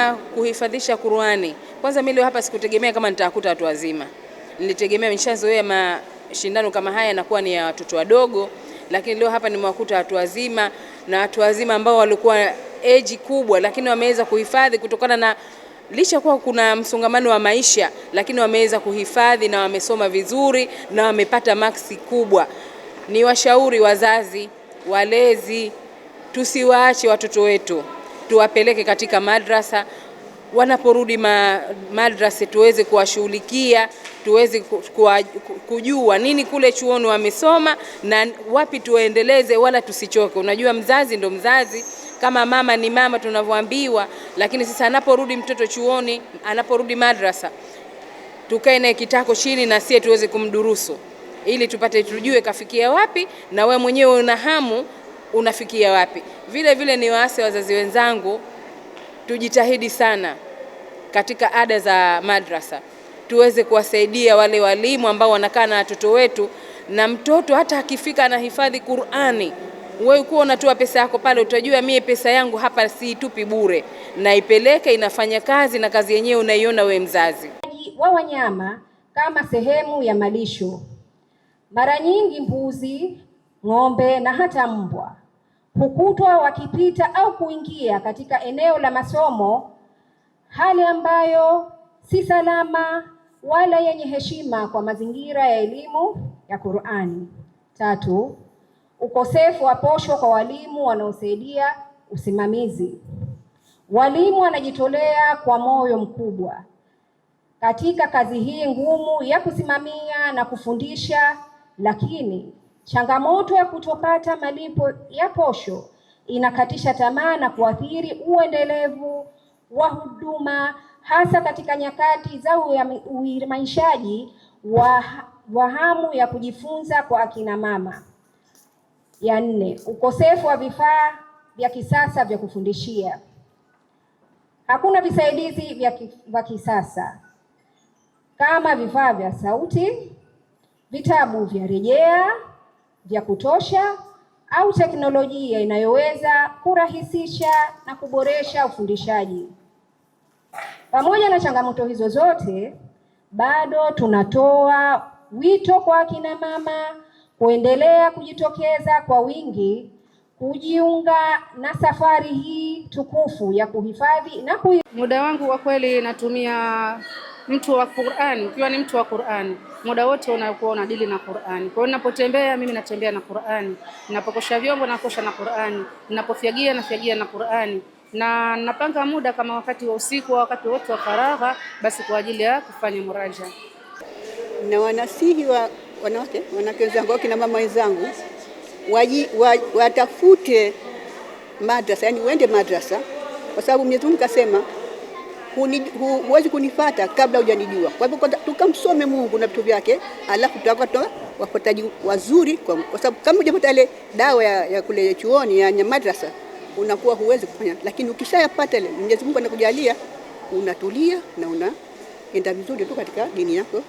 kama kuhifadhisha Qur'ani. Kwanza mimi leo hapa sikutegemea kama nitakuta watu wazima. Nilitegemea nishazoea mashindano kama haya yanakuwa ni ya watoto wadogo, lakini leo hapa nimewakuta watu wazima na watu wazima ambao walikuwa age kubwa, lakini wameweza kuhifadhi kutokana na licha kuwa kuna msongamano wa maisha, lakini wameweza kuhifadhi na wamesoma vizuri na wamepata maksi kubwa. Ni washauri wazazi, walezi, tusiwaache watoto wetu, tuwapeleke katika madrasa. Wanaporudi madrasa tuweze kuwashughulikia, tuweze kujua nini kule chuoni wamesoma na wapi tuendeleze, wala tusichoke. Unajua mzazi ndo mzazi, kama mama ni mama tunavyoambiwa, lakini sasa anaporudi mtoto chuoni, anaporudi madrasa, tukae naye kitako chini na sie tuweze kumdurusu ili tupate tujue kafikia wapi na we mwenyewe una hamu unafikia wapi. Vile vile ni waase wazazi wenzangu, tujitahidi sana katika ada za madrasa, tuweze kuwasaidia wale walimu ambao wanakaa na watoto wetu, na mtoto hata akifika anahifadhi Qur'ani, wewe uko unatoa pesa yako pale, utajua mie pesa yangu hapa siitupi bure, na ipeleke inafanya kazi, na kazi yenyewe unaiona we mzazi. Wa wanyama kama sehemu ya malisho, mara nyingi mbuzi, ng'ombe na hata mbwa hukutwa wakipita au kuingia katika eneo la masomo, hali ambayo si salama wala yenye heshima kwa mazingira ya elimu ya Qur'ani. 3, ukosefu wa posho kwa walimu wanaosaidia usimamizi. Walimu wanajitolea kwa moyo mkubwa katika kazi hii ngumu ya kusimamia na kufundisha, lakini changamoto ya kutopata malipo ya posho inakatisha tamaa na kuathiri uendelevu wa huduma, hasa katika nyakati za uimarishaji wa hamu ya kujifunza kwa akina mama. Ya 4, ukosefu wa vifaa vya kisasa vya kufundishia. Hakuna visaidizi vya kisasa kama vifaa vya sauti, vitabu vya rejea vya kutosha au teknolojia inayoweza kurahisisha na kuboresha ufundishaji. Pamoja na changamoto hizo zote, bado tunatoa wito kwa akina mama kuendelea kujitokeza kwa wingi kujiunga na safari hii tukufu ya kuhifadhi na Muda wangu kwa kweli natumia mtu wa Qur'ani. Ukiwa ni mtu wa Qur'ani, muda wote unakuwa unadili na Qur'ani. Kwa hiyo ninapotembea mimi natembea na Qur'ani, ninapokosha vyombo nakosha na Qur'ani, ninapofyagia nafyagia na Qur'ani, na napanga muda kama wakati wa usiku, wakati wote wa faragha, basi kwa ajili ya kufanya muraja. Na wanasihi wanawake wenzangu, kina mama wenzangu, watafute madrasa, yani uende madrasa, kwa sababu Mwenyezi Mungu kasema huwezi kunifuata kabla hujanijua. Kwa hivyo tukamsome Mungu na vitu vyake, alafu tutakuwa wafuataji wazuri, kwa sababu kama hujapata ile dawa ya kule chuoni ya madrasa unakuwa huwezi kufanya, lakini ukishayapata ile Mwenyezi Mungu anakujalia, unatulia na unaenda vizuri tu katika dini yako.